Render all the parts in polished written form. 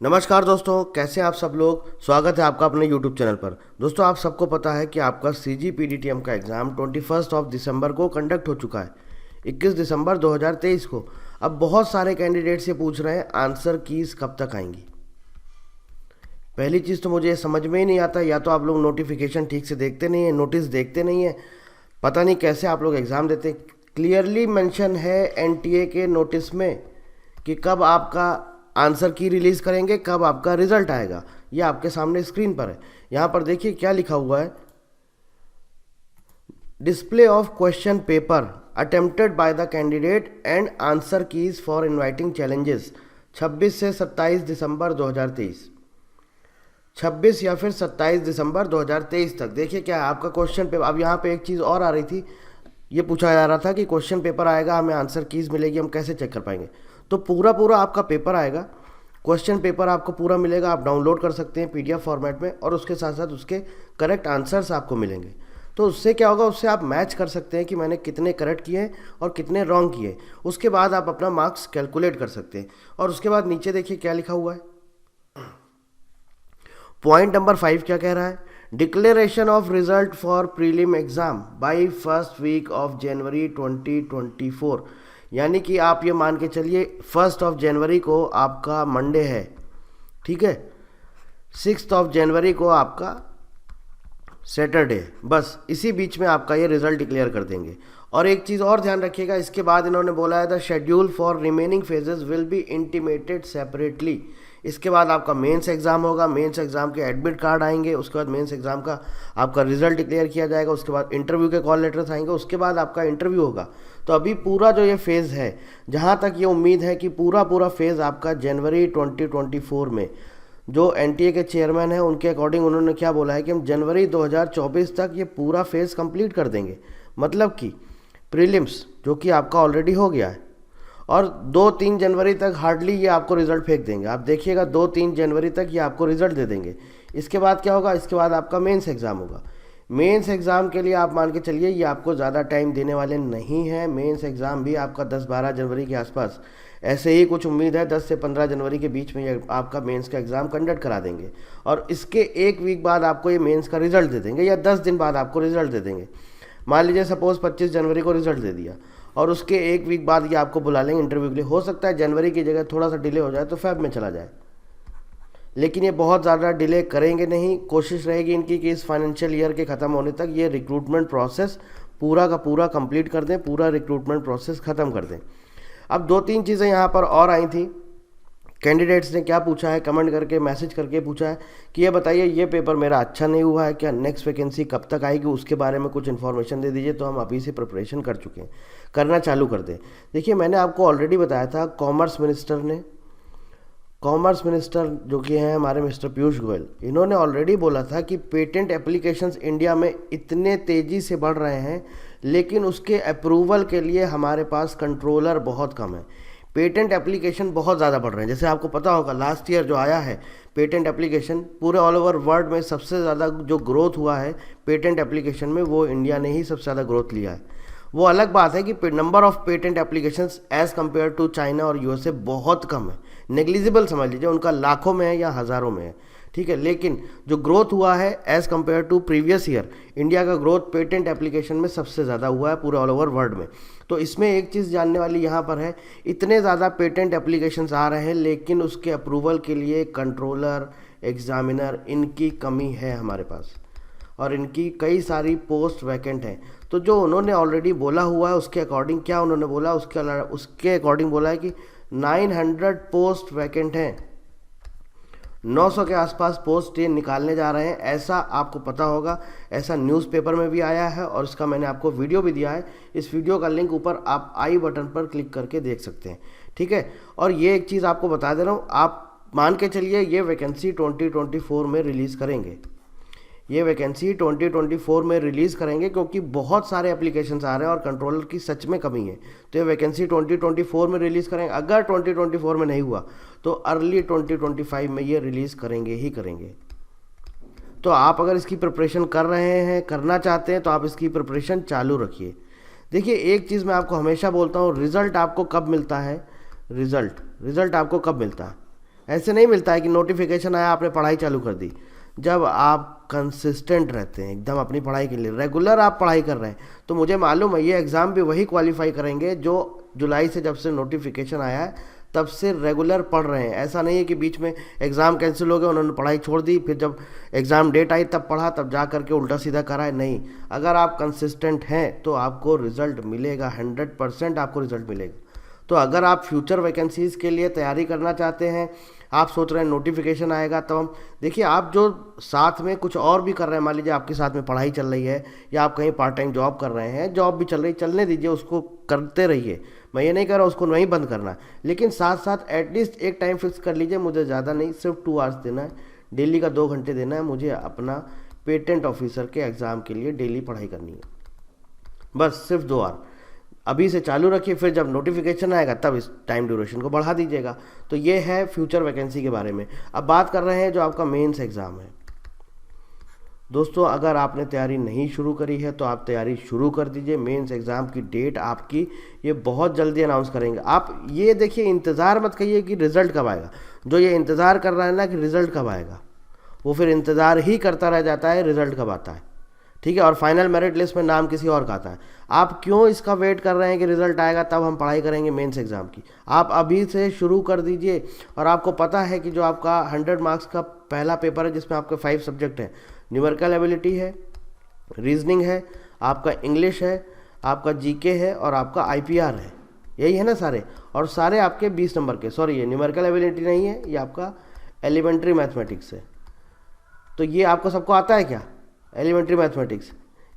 नमस्कार दोस्तों, कैसे हैं आप सब लोग। स्वागत है आपका अपने YouTube चैनल पर। दोस्तों, आप सबको पता है कि आपका CGPDTM का एग्ज़ाम 21 दिसंबर को कंडक्ट हो चुका है, 21 दिसंबर 2023 को। अब बहुत सारे कैंडिडेट से पूछ रहे हैं आंसर कीज़ कब तक आएंगी। पहली चीज़ तो मुझे समझ में ही नहीं आता, या तो आप लोग नोटिफिकेशन ठीक से देखते नहीं हैं, नोटिस देखते नहीं हैं, पता नहीं कैसे आप लोग एग्ज़ाम देते हैं। क्लियरली मेंशन है NTA के नोटिस में कि कब आपका आंसर की रिलीज़ करेंगे, कब आपका रिजल्ट आएगा। ये आपके सामने स्क्रीन पर है। यहाँ पर देखिए क्या लिखा हुआ है, display of question paper attempted by the candidate and answer keys for inviting challenges 26 से 27 दिसंबर 2023। 26 या फिर 27 दिसंबर 2023 तक। देखिए क्या है आपका क्वेश्चन पेपर। अब यहाँ पे एक चीज़ और आ रही थी, ये पूछा जा रहा था कि क्वेश्चन पेपर आएगा, हमें आंसर कीज मिलेगी, हम कैसे चेक कर पाएंगे। तो पूरा पूरा आपका पेपर आएगा, क्वेश्चन पेपर आपको पूरा मिलेगा, आप डाउनलोड कर सकते हैं PDF फॉर्मेट में, और उसके साथ साथ उसके करेक्ट आंसर्स आपको मिलेंगे। तो उससे क्या होगा, उससे आप मैच कर सकते हैं कि मैंने कितने करेक्ट किए और कितने रॉन्ग किए। उसके बाद आप अपना मार्क्स कैलकुलेट कर सकते हैं। और उसके बाद नीचे देखिए क्या लिखा हुआ है, पॉइंट नंबर 5 क्या कह रहा है, declaration of result for prelim exam by first week of January 2024। यानी कि आप ये मान के चलिए 1 जनवरी को आपका मंडे है, ठीक है, 6 जनवरी को आपका सैटरडे, बस इसी बीच में आपका ये रिजल्ट डिक्लेयर कर देंगे। और एक चीज़ और ध्यान रखिएगा, इसके बाद इन्होंने बोला है the schedule for remaining phases will be intimated separately. इसके बाद आपका मेंस एग्ज़ाम होगा, मेंस एग्ज़ाम के एडमिट कार्ड आएंगे, उसके बाद मेंस एग्ज़ाम का आपका रिजल्ट डिक्लेयर किया जाएगा, उसके बाद इंटरव्यू के कॉल लेटर्स आएंगे, उसके बाद आपका इंटरव्यू होगा। तो अभी पूरा जो ये फेज़ है, जहाँ तक ये उम्मीद है कि पूरा पूरा फेज़ आपका जनवरी 2024 में, जो NTA के चेयरमैन हैं उनके अकॉर्डिंग उन्होंने क्या बोला है कि हम जनवरी 2024 तक ये पूरा फेज़ कंप्लीट कर देंगे। मतलब कि प्रीलिम्स जो कि आपका ऑलरेडी हो गया है, और 2-3 जनवरी तक हार्डली ये आपको रिजल्ट फेंक देंगे। आप देखिएगा 2-3 जनवरी तक ये आपको रिजल्ट दे देंगे। इसके बाद क्या होगा, इसके बाद आपका मेंस एग्ज़ाम होगा। मेंस एग्ज़ाम के लिए आप मान के चलिए ये आपको ज़्यादा टाइम देने वाले नहीं हैं। मेंस एग्ज़ाम भी आपका 10-12 जनवरी के आसपास, ऐसे ही कुछ उम्मीद है 10 से 15 जनवरी के बीच में ये आपका मेंस का एग्ज़ाम कंडक्ट करा देंगे। और इसके एक वीक बाद आपको ये मेंस का रिजल्ट दे देंगे, या 10 दिन बाद आपको रिजल्ट दे देंगे। मान लीजिए सपोज़ 25 जनवरी को रिजल्ट दे दिया, और उसके एक वीक बाद ये आपको बुला लेंगे इंटरव्यू के लिए। हो सकता है जनवरी की जगह थोड़ा सा डिले हो जाए तो फेब में चला जाए, लेकिन ये बहुत ज़्यादा डिले करेंगे नहीं। कोशिश रहेगी इनकी कि इस फाइनेंशियल ईयर के ख़त्म होने तक ये रिक्रूटमेंट प्रोसेस पूरा का पूरा कंप्लीट कर दें, पूरा रिक्रूटमेंट प्रोसेस ख़त्म कर दें। अब 2-3 चीज़ें यहाँ पर और आई थी। कैंडिडेट्स ने क्या पूछा है, कमेंट करके मैसेज करके पूछा है कि ये बताइए ये पेपर मेरा अच्छा नहीं हुआ है, क्या नेक्स्ट वैकेंसी कब तक आएगी, उसके बारे में कुछ इन्फॉर्मेशन दे दीजिए। तो हम अभी से प्रिपरेशन कर चुके हैं, करना चालू कर दें। देखिए मैंने आपको ऑलरेडी बताया था, कॉमर्स मिनिस्टर जो कि हैं हमारे मिस्टर पीयूष गोयल, इन्होंने ऑलरेडी बोला था कि पेटेंट एप्लीकेशंस इंडिया में इतने तेज़ी से बढ़ रहे हैं, लेकिन उसके अप्रूवल के लिए हमारे पास कंट्रोलर बहुत कम है। पेटेंट एप्लीकेशन बहुत ज़्यादा बढ़ रहे हैं। जैसे आपको पता होगा लास्ट ईयर जो आया है पेटेंट एप्लीकेशन, पूरे ऑल ओवर वर्ल्ड में सबसे ज़्यादा जो ग्रोथ हुआ है पेटेंट एप्लीकेशन में, वो इंडिया ने ही सबसे ज़्यादा ग्रोथ लिया है। वो अलग बात है कि number of patent applications as compared to China और USA बहुत कम है, नेग्लिजिबल समझ लीजिए, उनका लाखों में है या हज़ारों में है, ठीक है। लेकिन जो ग्रोथ हुआ है as compared to previous year, India का ग्रोथ पेटेंट एप्लीकेशन में सबसे ज़्यादा हुआ है पूरे ऑल ओवर वर्ल्ड में। तो इसमें एक चीज़ जानने वाली यहाँ पर है, इतने ज़्यादा पेटेंट एप्लीकेशंस आ रहे हैं, लेकिन उसके अप्रूवल के लिए कंट्रोलर, एग्जामिनर, इनकी कमी है हमारे पास, और इनकी कई सारी पोस्ट वैकेंट हैं। तो जो उन्होंने ऑलरेडी बोला हुआ है उसके अकॉर्डिंग क्या उन्होंने बोला, उसके अकॉर्डिंग बोला है कि 900 पोस्ट वैकेंट हैं, 900 के आसपास पोस्ट ये निकालने जा रहे हैं। ऐसा आपको पता होगा, ऐसा न्यूज़पेपर में भी आया है, और इसका मैंने आपको वीडियो भी दिया है। इस वीडियो का लिंक ऊपर आप आई बटन पर क्लिक करके देख सकते हैं, ठीक है। और ये एक चीज़ आपको बता दे रहा हूँ, आप मान के चलिए ये वैकेंसी 2024 में रिलीज़ करेंगे, ये वैकेंसी 2024 में रिलीज़ करेंगे, क्योंकि बहुत सारे एप्लीकेशंस आ रहे हैं और कंट्रोलर की सच में कमी है। तो ये वैकेंसी 2024 में रिलीज़ करेंगे। अगर 2024 में नहीं हुआ तो अर्ली 2025 में ये रिलीज़ करेंगे ही करेंगे। तो आप अगर इसकी प्रिपरेशन कर रहे हैं, करना चाहते हैं, तो आप इसकी प्रिपरेशन चालू रखिए। देखिए एक चीज़ मैं आपको हमेशा बोलता हूँ, रिज़ल्ट आपको कब मिलता है, रिज़ल्ट आपको कब मिलता है, ऐसे नहीं मिलता है कि नोटिफिकेशन आया आपने पढ़ाई चालू कर दी। जब आप कंसिस्टेंट रहते हैं एकदम अपनी पढ़ाई के लिए, रेगुलर आप पढ़ाई कर रहे हैं, तो मुझे मालूम है ये एग्ज़ाम भी वही क्वालिफाई करेंगे जो जुलाई से जब से नोटिफिकेशन आया है तब से रेगुलर पढ़ रहे हैं। ऐसा नहीं है कि बीच में एग्ज़ाम कैंसिल हो गया, उन्होंने पढ़ाई छोड़ दी, फिर जब एग्ज़ाम डेट आई तब पढ़ा, तब जा करके उल्टा सीधा करा है। नहीं, अगर आप कंसिस्टेंट हैं तो आपको रिज़ल्ट मिलेगा, 100% आपको रिज़ल्ट मिलेगा। तो अगर आप फ्यूचर वैकेंसीज़ के लिए तैयारी करना चाहते हैं, आप सोच रहे हैं नोटिफिकेशन आएगा तब हम, देखिए आप जो साथ में कुछ और भी कर रहे हैं, मान लीजिए आपके साथ में पढ़ाई चल रही है या आप कहीं पार्ट टाइम जॉब कर रहे हैं, जॉब भी चल रही, चलने दीजिए, उसको करते रहिए। मैं ये नहीं कह रहा उसको नहीं बंद करना, लेकिन साथ साथ एटलीस्ट एक टाइम फिक्स कर लीजिए, मुझे ज़्यादा नहीं, सिर्फ 2 आवर्स देना है, डेली का 2 घंटे देना है, मुझे अपना पेटेंट ऑफिसर के एग्ज़ाम के लिए डेली पढ़ाई करनी है, बस सिर्फ 2 आवर। अभी से चालू रखिए, फिर जब नोटिफिकेशन आएगा तब इस टाइम ड्यूरेशन को बढ़ा दीजिएगा। तो ये है फ्यूचर वैकेंसी के बारे में। अब बात कर रहे हैं जो आपका मेंस एग्ज़ाम है। दोस्तों, अगर आपने तैयारी नहीं शुरू करी है तो आप तैयारी शुरू कर दीजिए। मेंस एग्ज़ाम की डेट आपकी ये बहुत जल्दी अनाउंस करेंगे। आप ये देखिए, इंतज़ार मत करिए कि रिज़ल्ट कब आएगा। जो ये इंतज़ार कर रहा है ना कि रिज़ल्ट कब आएगा, वो फिर इंतज़ार ही करता रह जाता है रिज़ल्ट कब आता है, ठीक है। और फाइनल मेरिट लिस्ट में नाम किसी और का आता है। आप क्यों इसका वेट कर रहे हैं कि रिज़ल्ट आएगा तब हम पढ़ाई करेंगे मेंस एग्ज़ाम की? आप अभी से शुरू कर दीजिए। और आपको पता है कि जो आपका 100 मार्क्स का पहला पेपर है जिसमें आपके 5 सब्जेक्ट हैं, न्यूमेरिकल एबिलिटी है, रीजनिंग है, आपका इंग्लिश है, आपका जीके है और आपका आईपीआर है, यही है ना सारे। और सारे आपके 20 नंबर के, सॉरी ये न्यूमेरिकल एबिलिटी नहीं है, ये आपका एलिमेंट्री मैथमेटिक्स है। तो ये आपको सबको आता है क्या? एलिमेंट्री मैथमेटिक्स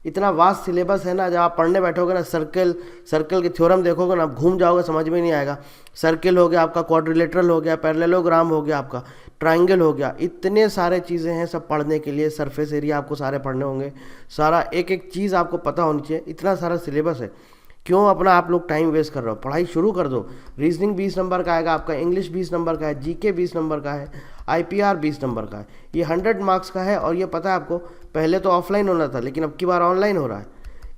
इतना वास्ट सिलेबस है ना, जब आप पढ़ने बैठोगे ना, सर्कल के थ्योरम देखोगे ना, आप घूम जाओगे, समझ में नहीं आएगा। सर्कल हो गया आपका, क्वाड्रिलेटरल हो गया, पैरेललोग्राम हो गया आपका, ट्रायंगल हो गया, इतने सारे चीज़ें हैं सब पढ़ने के लिए। सरफेस एरिया आपको सारे पढ़ने होंगे, सारा एक एक चीज़ आपको पता होनी चाहिए, इतना सारा सिलेबस है। क्यों अपना आप लोग टाइम वेस्ट कर रहे हो? पढ़ाई शुरू कर दो। रीजनिंग 20 नंबर का आएगा आपका, इंग्लिश 20 नंबर का है, जीके 20 नंबर का है, आईपीआर 20 नंबर का है, ये 100 मार्क्स का है। और ये पता है आपको, पहले तो ऑफलाइन होना था लेकिन अब की बार ऑनलाइन हो रहा है।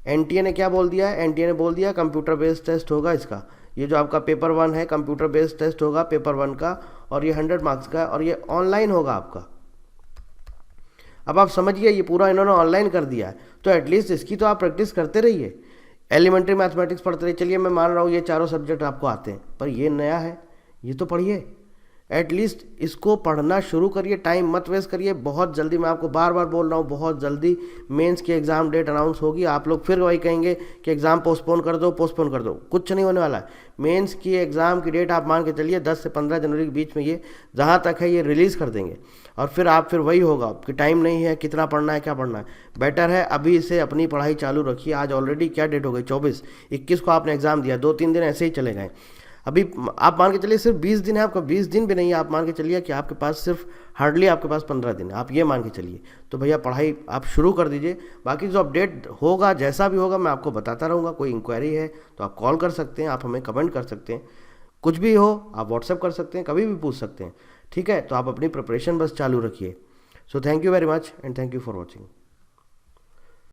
एनटीए ने क्या बोल दिया है? एनटीए ने बोल दिया कंप्यूटर बेस्ड टेस्ट होगा इसका। ये जो आपका पेपर 1 है, कंप्यूटर बेस्ड टेस्ट होगा पेपर 1 का, और ये 100 मार्क्स का है, और ये ऑनलाइन होगा आपका। अब आप समझिए, ये पूरा इन्होंने ऑनलाइन कर दिया है, तो एटलीस्ट इसकी तो आप प्रैक्टिस करते रहिए। एलिमेंट्री मैथमेटिक्स पढ़ते रहिए। चलिए मैं मान रहा हूँ ये चारों सब्जेक्ट आपको आते हैं, पर ये नया है, ये तो पढ़िए, एटलीस्ट इसको पढ़ना शुरू करिए, टाइम मत वेस्ट करिए। बहुत जल्दी, मैं आपको बार बार बोल रहा हूँ, बहुत जल्दी मेंस की एग्ज़ाम डेट अनाउंस होगी। आप लोग फिर वही कहेंगे कि एग्ज़ाम पोस्टपोन कर दो, पोस्टपोन कर दो, कुछ नहीं होने वाला है। मेंस की एग्ज़ाम की डेट आप मान के चलिए 10 से 15 जनवरी के बीच में, ये जहाँ तक है ये रिलीज़ कर देंगे। और फिर आप फिर वही होगा कि टाइम नहीं है, कितना पढ़ना है, क्या पढ़ना है। बेटर है अभी से अपनी पढ़ाई चालू रखिए। आज ऑलरेडी क्या डेट हो गई? 24, 21 को आपने एग्ज़ाम दिया, 2-3 दिन ऐसे ही चले गए। अभी आप मान के चलिए सिर्फ 20 दिन है आपका, 20 दिन भी नहीं है, आप मान के चलिए कि आपके पास सिर्फ हार्डली आपके पास 15 दिन है, आप ये मान के चलिए। तो भैया पढ़ाई आप शुरू कर दीजिए। बाकी जो अपडेट होगा, जैसा भी होगा, मैं आपको बताता रहूँगा। कोई इंक्वायरी है तो आप कॉल कर सकते हैं, आप हमें कमेंट कर सकते हैं, कुछ भी हो आप व्हाट्सएप कर सकते हैं, कभी भी पूछ सकते हैं, ठीक है। तो आप अपनी प्रिपरेशन बस चालू रखिए। So thank you very much and thank you for watching.